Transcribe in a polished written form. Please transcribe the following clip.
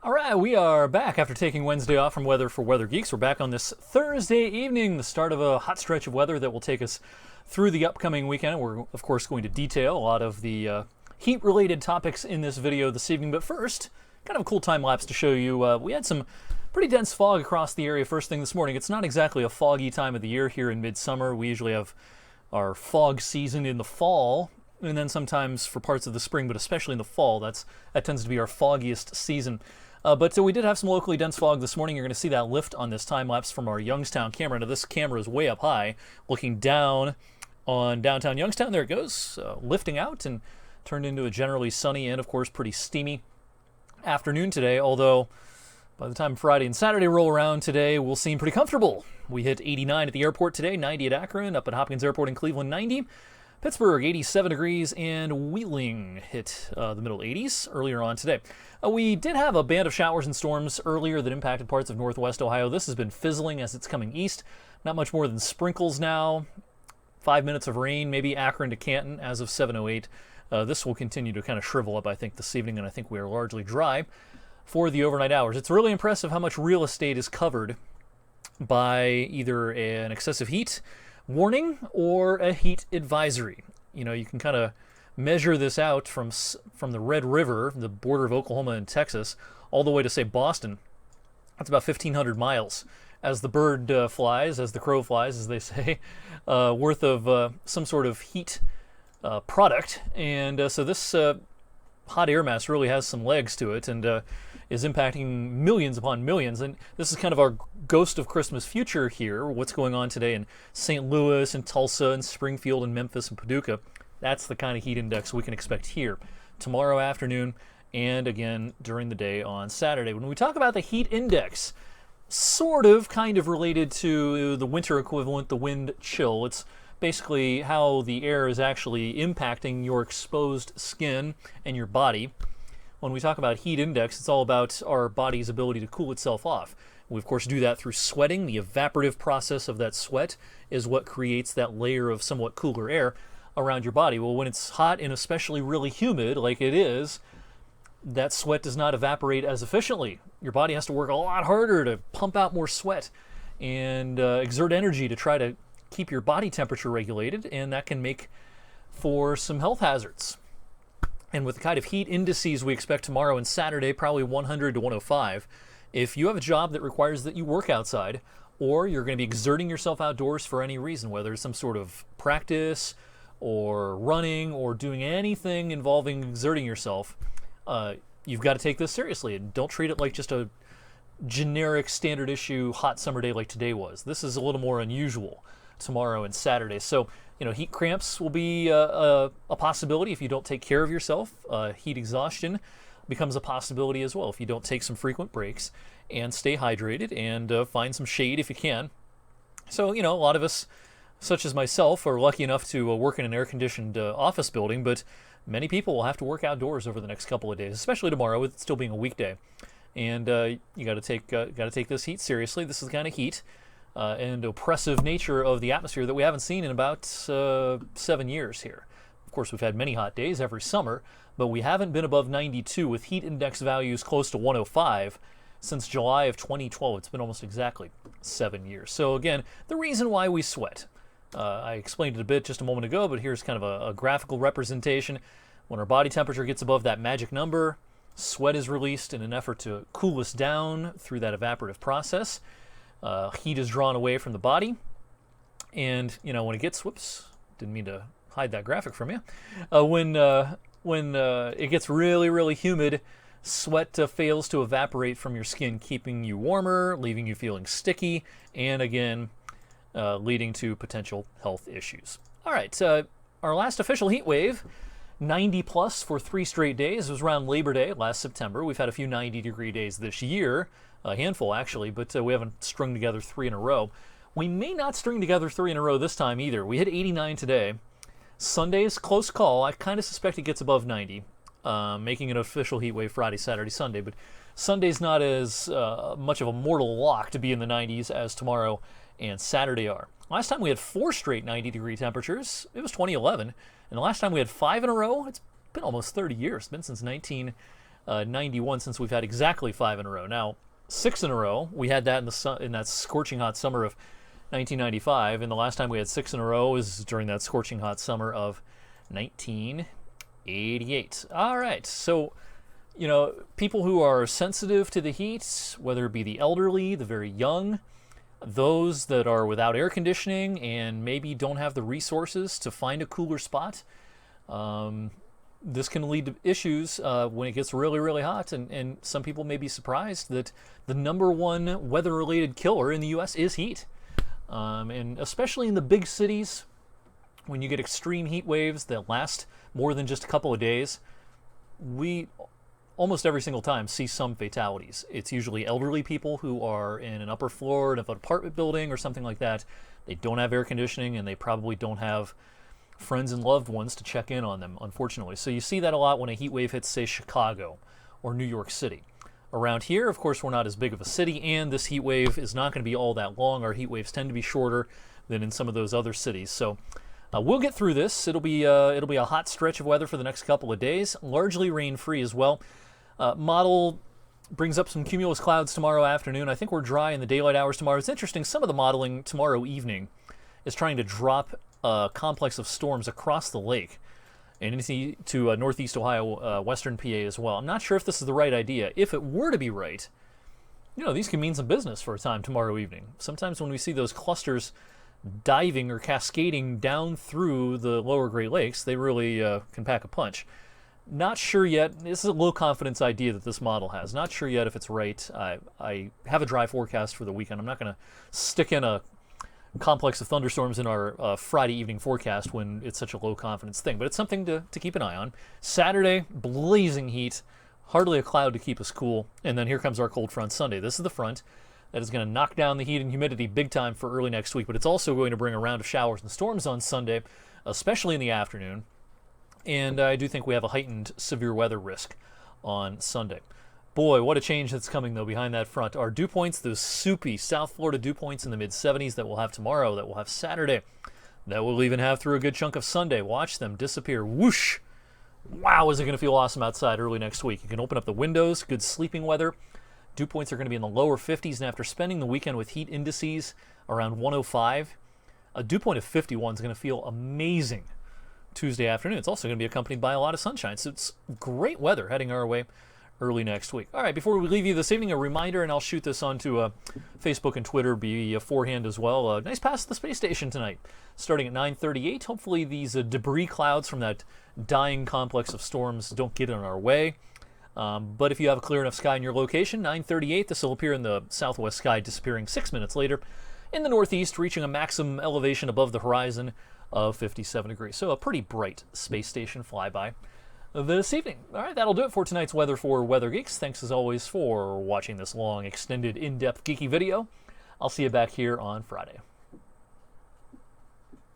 All right, we are back after taking Wednesday off from weather for Weather Geeks. We're back on this Thursday evening, the start of a hot stretch of weather that will take us through the upcoming weekend. We're, of course, going to detail a lot of the heat-related topics in this video this evening. But first, kind of a cool time-lapse to show you. We had some pretty dense fog across the area first thing this morning. It's not exactly a foggy time of the year here in midsummer. We usually have our fog season in the fall, and then sometimes for parts of the spring, but especially in the fall, that tends to be our foggiest season. But we did have some locally dense fog this morning. You're going to see that lift on this time-lapse from our Youngstown camera. Now, this camera is way up high, looking down on downtown Youngstown. There it goes, lifting out and turned into a generally sunny and, of course, pretty steamy afternoon today, although by the time Friday and Saturday roll around today, we'll seem pretty comfortable. We hit 89 at the airport today, 90 at Akron, up at Hopkins Airport in Cleveland, 90. Pittsburgh, 87 degrees, and Wheeling hit the middle 80s earlier on today. We did have a band of showers and storms earlier that impacted parts of northwest Ohio. This has been fizzling as it's coming east. Not much more than sprinkles now. 5 minutes of rain, maybe Akron to Canton as of 7:08. This will continue to kind of shrivel up, I think, this evening, and I think we are largely dry for the overnight hours. It's really impressive how much real estate is covered by either an excessive heat warning or a heat advisory. You know, you can kind of measure this out from the Red River, the border of Oklahoma and Texas, all the way to, say, Boston. That's about 1,500 miles. As the bird flies, as the crow flies, as they say, worth of some sort of heat product. And so this hot air mass really has some legs to it and is impacting millions upon millions. And this is kind of our ghost of Christmas future here, what's going on today in St. Louis and Tulsa and Springfield and Memphis and Paducah. That's the kind of heat index we can expect here tomorrow afternoon and again during the day on Saturday. When we talk about the heat index, sort of kind of related to the winter equivalent, the wind chill. It's basically how the air is actually impacting your exposed skin and your body. When we talk about heat index, it's all about our body's ability to cool itself off. We, of course, do that through sweating. The evaporative process of that sweat is what creates that layer of somewhat cooler air around your body. Well, when it's hot and especially really humid, like it is, that sweat does not evaporate as efficiently. Your body has to work a lot harder to pump out more sweat and exert energy to try to keep your body temperature regulated, and that can make for some health hazards. And with the kind of heat indices we expect tomorrow and Saturday, probably 100 to 105, if you have a job that requires that you work outside, or you're going to be exerting yourself outdoors for any reason, whether it's some sort of practice or running or doing anything involving exerting yourself, you've got to take this seriously and don't treat it like just a generic standard issue hot summer day like today was. This is a little more unusual tomorrow and Saturday. So, you know, heat cramps will be a possibility if you don't take care of yourself. Heat exhaustion becomes a possibility as well if you don't take some frequent breaks and stay hydrated and find some shade if you can. So, you know, a lot of us, such as myself, are lucky enough to work in an air-conditioned office building, but many people will have to work outdoors over the next couple of days, especially tomorrow with it still being a weekday. And you got to take this heat seriously. This is the kind of heat and oppressive nature of the atmosphere that we haven't seen in about 7 years here. Of course, we've had many hot days every summer, but we haven't been above 92 with heat index values close to 105 since July of 2012. It's been almost exactly 7 years. So again, the reason why we sweat. I explained it a bit just a moment ago, but here's kind of a graphical representation. When our body temperature gets above that magic number, sweat is released in an effort to cool us down through that evaporative process. Heat is drawn away from the body, and you know when it gets didn't mean to hide that graphic from you. When it gets really, really humid, sweat fails to evaporate from your skin, keeping you warmer, leaving you feeling sticky, and again, leading to potential health issues. All right, our last official heat wave, 90 plus for 3 straight days, was around Labor Day last September. We've had a few 90-degree days this year, a handful actually, but we haven't strung together 3 in a row. We may not string together 3 in a row this time either. We hit 89 today. Sunday's close call. I kind of suspect it gets above 90, making an official heat wave Friday, Saturday, Sunday, but Sunday's not as much of a mortal lock to be in the 90s as tomorrow and Saturday are. Last time we had 4 straight 90-degree temperatures, it was 2011, and the last time we had 5 in a row, it's been almost 30 years. It's been since 19 91 since we've had exactly 5 in a row. Now, 6 in a row, we had that in that scorching hot summer of 1995, and the last time we had 6 in a row was during that scorching hot summer of 1988. All right, so, you know, people who are sensitive to the heat, whether it be the elderly, the very young, those that are without air conditioning and maybe don't have the resources to find a cooler spot, this can lead to issues when it gets really, really hot. And some people may be surprised that the #1 weather-related killer in the U.S. is heat. And especially in the big cities, when you get extreme heat waves that last more than just a couple of days, we almost every single time see some fatalities. It's usually elderly people who are in an upper floor of an apartment building or something like that. They don't have air conditioning, and they probably don't have friends and loved ones to check in on them, unfortunately. So you see that a lot when a heat wave hits, say, Chicago or New York City. Around here, of course, we're not as big of a city, and this heat wave is not going to be all that long. Our heat waves tend to be shorter than in some of those other cities. So we'll get through this. It'll be a hot stretch of weather for the next couple of days, largely rain-free as well. Model brings up some cumulus clouds tomorrow afternoon. I think we're dry in the daylight hours tomorrow. It's interesting, some of the modeling tomorrow evening is trying to drop a complex of storms across the lake and into northeast Ohio, western PA as well. I'm not sure if this is the right idea. If it were to be right, you know, these can mean some business for a time tomorrow evening. Sometimes when we see those clusters diving or cascading down through the lower Great Lakes, they really can pack a punch. Not sure yet. This is a low confidence idea that this model has. Not sure yet if it's right. I have a dry forecast for the weekend. I'm not going to stick in a complex of thunderstorms in our Friday evening forecast when it's such a low confidence thing, but it's something to keep an eye on. Saturday, blazing heat, hardly a cloud to keep us cool, and then here comes our cold front Sunday. This is the front that is going to knock down the heat and humidity big time for early next week, but it's also going to bring a round of showers and storms on Sunday, especially in the afternoon. And I do think we have a heightened severe weather risk on Sunday. Boy, what a change that's coming, though, behind that front. Our dew points, those soupy South Florida dew points in the mid-70s that we'll have tomorrow, that we'll have Saturday, that we'll even have through a good chunk of Sunday. Watch them disappear. Whoosh! Wow, is it going to feel awesome outside early next week. You can open up the windows, good sleeping weather. Dew points are going to be in the lower 50s, and after spending the weekend with heat indices around 105, a dew point of 51 is going to feel amazing Tuesday afternoon. It's also going to be accompanied by a lot of sunshine, so it's great weather heading our way early next week. All right, before we leave you this evening, a reminder, and I'll shoot this onto Facebook and Twitter beforehand as well. Nice pass to the space station tonight, starting at 9:38. Hopefully these debris clouds from that dying complex of storms don't get in our way. But if you have a clear enough sky in your location, 9:38, this will appear in the southwest sky, disappearing 6 minutes later in the northeast, reaching a maximum elevation above the horizon of 57 degrees. So a pretty bright space station flyby this evening. All right, that'll do it for tonight's Weather for Weather Geeks. Thanks as always for watching this long, extended, in-depth, geeky video. I'll see you back here on Friday.